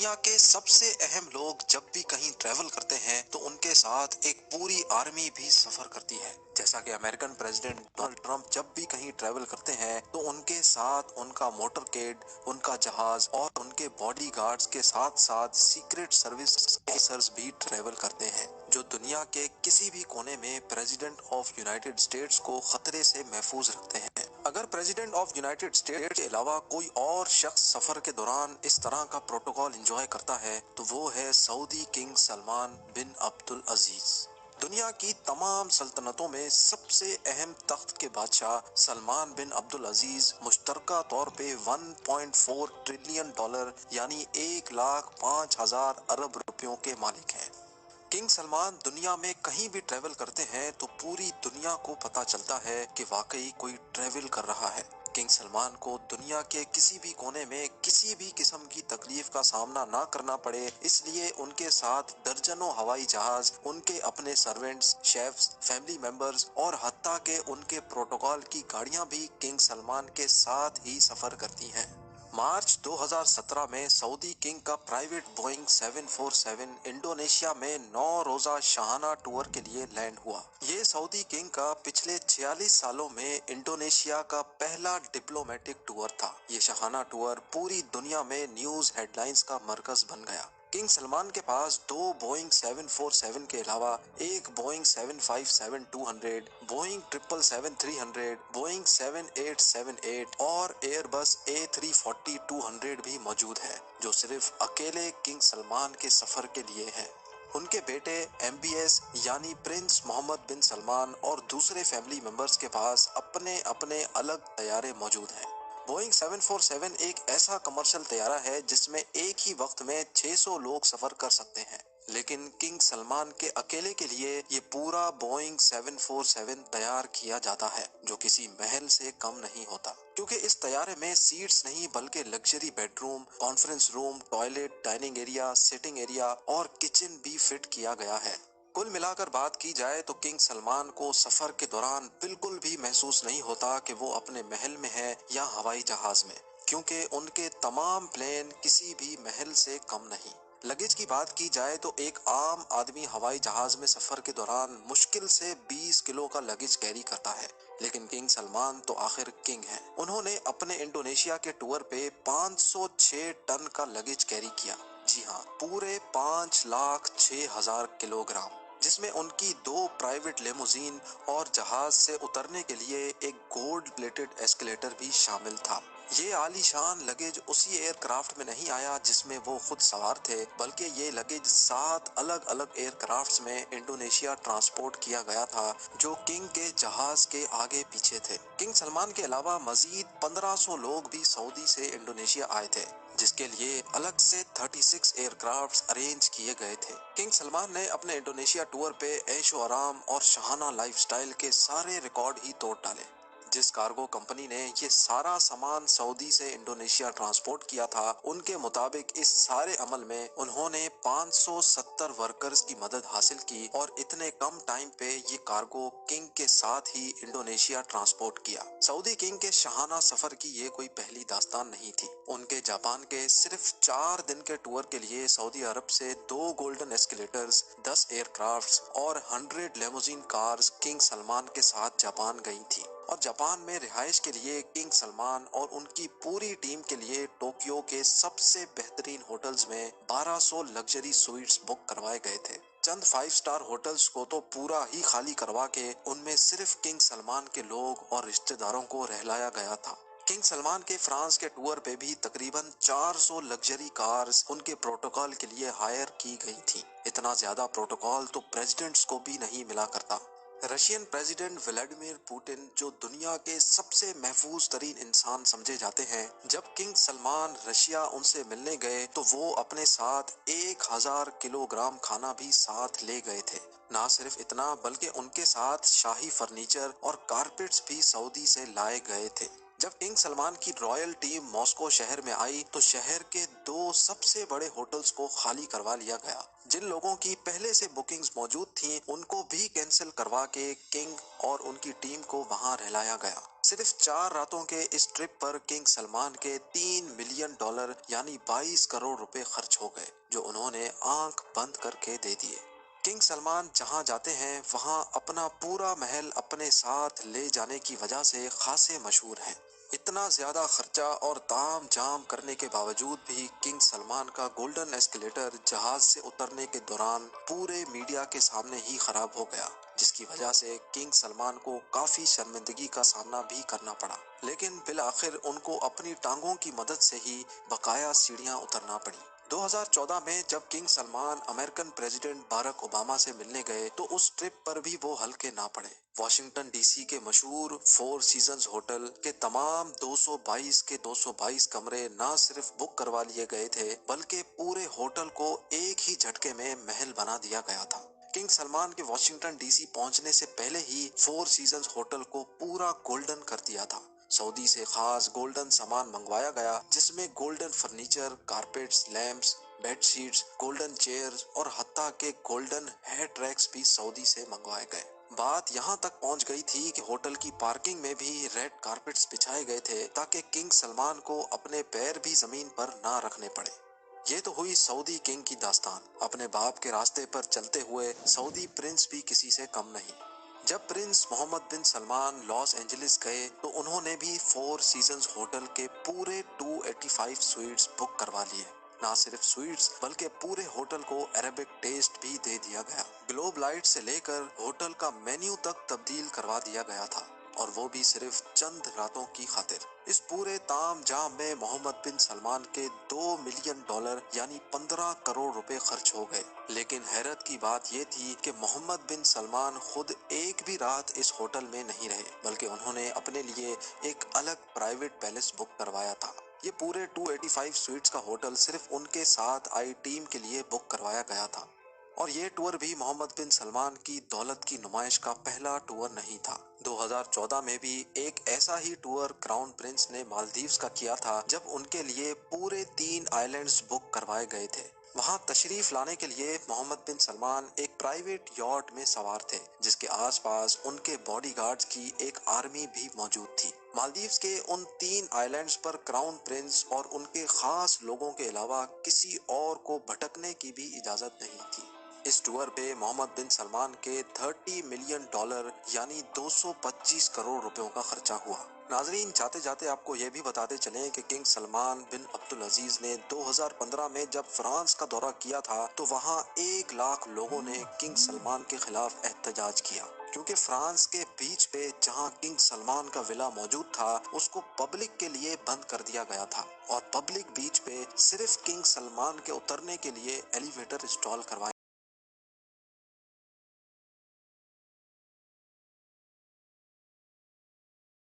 दुनिया के सबसे अहम लोग जब भी कहीं ट्रैवल करते हैं तो उनके साथ एक पूरी आर्मी भी सफर करती है। जैसा कि अमेरिकन प्रेसिडेंट डोनाल्ड ट्रंप जब भी कहीं ट्रैवल करते हैं तो उनके साथ उनका मोटरकेड, उनका जहाज और उनके बॉडीगार्ड्स के साथ साथ सीक्रेट सर्विस ऑफिसर्स भी ट्रैवल करते हैं, जो दुनिया के किसी भी कोने में प्रेसिडेंट ऑफ यूनाइटेड स्टेट्स को खतरे से महफूज रखते हैं। अगर प्रेसिडेंट ऑफ यूनाइटेड स्टेट्स के अलावा कोई और शख्स सफर के दौरान इस तरह का प्रोटोकॉल एंजॉय करता है तो वो है सऊदी किंग सलमान बिन अब्दुल अजीज। दुनिया की तमाम सल्तनतों में सबसे अहम तख्त के बादशाह सलमान बिन अब्दुल अजीज मुश्तरका तौर पे 1.4 ट्रिलियन डॉलर यानी 1,05,000 अरब रुपयों के मालिक हैं। किंग सलमान दुनिया में कहीं भी ट्रैवल करते हैं तो पूरी दुनिया को पता चलता है कि वाकई कोई ट्रैवल कर रहा है। किंग सलमान को दुनिया के किसी भी कोने में किसी भी किस्म की तकलीफ का सामना ना करना पड़े, इसलिए उनके साथ दर्जनों हवाई जहाज, उनके अपने सर्वेंट्स, शेफ्स, फैमिली मेंबर्स और हत्ता के उनके प्रोटोकॉल की गाड़ियां भी किंग सलमान के साथ ही सफर करती हैं। मार्च 2017 में सऊदी किंग का प्राइवेट बोइंग 747 इंडोनेशिया में 9 रोजा शाहाना टूर के लिए लैंड हुआ। ये सऊदी किंग का पिछले 46 सालों में इंडोनेशिया का पहला डिप्लोमेटिक टूर था। ये शाहाना टूर पूरी दुनिया में न्यूज हेडलाइंस का मरकज बन गया। किंग सलमान के पास 2 बोइंग 747 के अलावा एक बोइंग 757-200, बोइंग 777-300, बोइंग 7878 और एयरबस A340-200 भी मौजूद है, जो सिर्फ अकेले किंग सलमान के सफर के लिए है। उनके बेटे MBS यानी प्रिंस मोहम्मद बिन सलमान और दूसरे फैमिली मेंबर्स के पास अपने अपने अलग तैयारे मौजूद हैं। बोइंग 747 एक ऐसा कमर्शियल तैयारा है जिसमें एक ही वक्त में 600 लोग सफर कर सकते हैं, लेकिन किंग सलमान के अकेले के लिए ये पूरा बोइंग 747 तैयार किया जाता है, जो किसी महल से कम नहीं होता, क्योंकि इस तैयारे में सीट्स नहीं बल्कि luxury bedroom, conference room, toilet, dining area, sitting area और किचन भी फिट किया गया है। कुल मिलाकर बात की जाए तो किंग सलमान को सफर के दौरान बिल्कुल भी महसूस नहीं होता कि वो अपने महल में है या हवाई जहाज में, क्योंकि उनके तमाम प्लेन किसी भी महल से कम नहीं। लगेज की बात की जाए तो एक आम आदमी हवाई जहाज में सफर के दौरान मुश्किल से 20 किलो का लगेज कैरी करता है, लेकिन किंग सलमान तो आखिर किंग हैं। उन्होंने अपने इंडोनेशिया के टूर पे 506 टन का लगेज कैरी किया। जी हाँ, पूरे 5,06,000 किलोग्राम, जिसमें उनकी 2 प्राइवेट लेमोजीन और जहाज से उतरने के लिए एक गोल्ड प्लेटेड एस्केलेटर भी शामिल था। ये आलीशान लगेज उसी एयरक्राफ्ट में नहीं आया जिसमें वो खुद सवार थे, बल्कि ये लगेज 7 अलग अलग एयरक्राफ्ट्स में इंडोनेशिया ट्रांसपोर्ट किया गया था, जो किंग के जहाज के आगे पीछे थे। किंग सलमान के अलावा मजीद 1500 लोग भी सऊदी से इंडोनेशिया आए थे, जिसके लिए अलग से 36 एयरक्राफ्ट्स अरेंज किए गए थे। किंग सलमान ने अपने इंडोनेशिया टूर पे ऐशो आराम और शाहाना लाइफस्टाइल के सारे रिकॉर्ड ही तोड़ डाले। जिस कार्गो कंपनी ने ये सारा सामान सऊदी से इंडोनेशिया ट्रांसपोर्ट किया था, उनके मुताबिक इस सारे अमल में उन्होंने 570 वर्कर्स की मदद हासिल की और इतने कम टाइम पे ये कार्गो किंग के साथ ही इंडोनेशिया ट्रांसपोर्ट किया। सऊदी किंग के शाहाना सफर की ये कोई पहली दास्तान नहीं थी। उनके जापान के सिर्फ 4 दिन के टूर के लिए सऊदी अरब से 2 गोल्डन एस्केलेटर्स, 10 एयरक्राफ्ट्स और 100 लेमोजीन कार्स किंग सलमान के साथ जापान गई थी, और जापान में रिहाइश के लिए किंग सलमान और उनकी पूरी टीम के लिए टोक्यो के सबसे बेहतरीन होटल्स में 1200 लग्जरी स्वीट्स बुक करवाए गए थे। चंद 5 स्टार होटल्स को तो पूरा ही खाली करवा के उनमें सिर्फ किंग सलमान के लोग और रिश्तेदारों को रहलाया गया था। किंग सलमान के फ्रांस के टूर पे भी तकरीबन 400 लग्जरी कार्स उनके प्रोटोकॉल के लिए हायर की गई थी। इतना ज्यादा प्रोटोकॉल तो प्रेसिडेंट्स को भी नहीं मिला करता। रशियन प्रेसिडेंट व्लादिमीर पुतिन, जो दुनिया के सबसे महफूज तरीन इंसान समझे जाते हैं, जब किंग सलमान रशिया उनसे मिलने गए तो वो अपने साथ 1000 किलोग्राम खाना भी साथ ले गए थे। ना सिर्फ इतना, बल्कि उनके साथ शाही फर्नीचर और कारपेट्स भी सऊदी से लाए गए थे। जब किंग सलमान की रॉयल टीम मॉस्को शहर में आई तो शहर के 2 सबसे बड़े होटल्स को खाली करवा लिया गया। जिन लोगों की पहले से बुकिंग्स मौजूद थी, उनको भी कैंसिल करवा के किंग और उनकी टीम को वहां रहलाया गया। صرف 4 راتوں کے اس ٹرپ پر کنگ سلمان کے $3 ملین یعنی 22 کروڑ روپے خرچ ہو گئے، جو انہوں نے آنکھ بند کر کے دے دیے۔ کنگ سلمان جہاں جاتے ہیں وہاں اپنا پورا محل اپنے ساتھ لے جانے کی وجہ سے خاصے مشہور ہیں۔ اتنا زیادہ خرچہ اور تام جام کرنے کے باوجود بھی کنگ سلمان کا گولڈن ایسکیلیٹر جہاز سے اترنے کے دوران پورے میڈیا کے سامنے ہی خراب ہو گیا، جس کی وجہ سے کنگ سلمان کو کافی شرمندگی کا سامنا بھی کرنا پڑا، لیکن بالآخر ان کو اپنی ٹانگوں کی مدد سے ہی بقایا سیڑھیاں اترنا پڑی۔ 2014 میں جب king Salman American president Barack Obama سے ملنے گئے تو اس ٹرپ پر بھی وہ ہلکے نہ پڑے۔ واشنگٹن ڈی سی کے مشہور فور سیزنز ہوٹل کے تمام 222 کے 222 کمرے نہ صرف بک کروا لیے گئے تھے بلکہ پورے ہوٹل کو ایک ہی جھٹکے میں محل بنا دیا گیا تھا۔ کنگ سلمان کے واشنگٹن ڈی سی پہنچنے سے پہلے ہی فور سیزنز ہوٹل کو پورا گولڈن کر دیا تھا۔ سعودی سے خاص گولڈن سامان منگوایا گیا، جس میں golden furniture, carpets, lamps, bed sheets, golden chairs اور حتیٰ کہ گولڈن ہیڈ ریکس بھی سعودی سے منگوائے گئے۔ بات یہاں تک پہنچ گئی تھی کہ ہوٹل کی پارکنگ میں بھی ریڈ کارپیٹس بچھائے گئے تھے تاکہ کنگ سلمان کو اپنے پیر بھی زمین پر نہ رکھنے پڑے۔ یہ تو ہوئی سعودی کنگ کی داستان۔ اپنے باپ کے راستے پر چلتے ہوئے سعودی پرنس بھی کسی سے کم نہیں۔ جب پرنس محمد بن سلمان لاس اینجلس گئے تو انہوں نے بھی فور سیزنز ہوٹل کے پورے 285 سویٹس بک کروا لیے۔ نہ صرف سویٹس بلکہ پورے ہوٹل کو عربک ٹیسٹ بھی دے دیا گیا۔ گلوب لائٹ سے لے کر ہوٹل کا مینیو تک تبدیل کروا دیا گیا تھا، اور وہ بھی صرف چند راتوں کی خاطر۔ اس پورے تام جام میں محمد بن سلمان کے $2 ملین یعنی 15 کروڑ روپے خرچ ہو گئے، لیکن حیرت کی بات یہ تھی کہ محمد بن سلمان خود ایک بھی رات اس ہوٹل میں نہیں رہے، بلکہ انہوں نے اپنے لیے ایک الگ پرائیویٹ پیلس بک کروایا تھا۔ یہ پورے 285 سویٹس کا ہوٹل صرف ان کے ساتھ آئی ٹیم کے لیے بک کروایا گیا تھا، اور یہ ٹور بھی محمد بن سلمان کی دولت کی نمائش کا پہلا ٹور نہیں تھا۔ 2014 میں بھی ایک ایسا ہی ٹور کراؤن پرنس نے مالدیوز کا کیا تھا، جب ان کے لیے پورے 3 آئیلینڈز بک کروائے گئے تھے۔ وہاں تشریف لانے کے لیے محمد بن سلمان ایک پرائیویٹ یاٹ میں سوار تھے، جس کے آس پاس ان کے باڈی گارڈز کی ایک آرمی بھی موجود تھی۔ مالدیوز کے ان 3 آئیلینڈز پر کراؤن پرنس اور ان کے خاص لوگوں کے علاوہ کسی اور کو بھٹکنے کی بھی اجازت نہیں تھی۔ اس ٹور پہ محمد بن سلمان کے $30 ملین یعنی 225 کروڑ روپیوں کا خرچہ ہوا۔ ناظرین، جاتے جاتے آپ کو یہ بھی بتاتے چلیں کہ کنگ سلمان بن عبدالعزیز نے 2015 میں جب فرانس کا دورہ کیا تھا تو وہاں 1 لاکھ لوگوں نے کنگ سلمان کے خلاف احتجاج کیا، کیونکہ فرانس کے بیچ پہ جہاں کنگ سلمان کا ولا موجود تھا اس کو پبلک کے لیے بند کر دیا گیا تھا، اور پبلک بیچ پہ صرف کنگ سلمان کے اترنے کے لیے ایلیویٹر انسٹال کروائے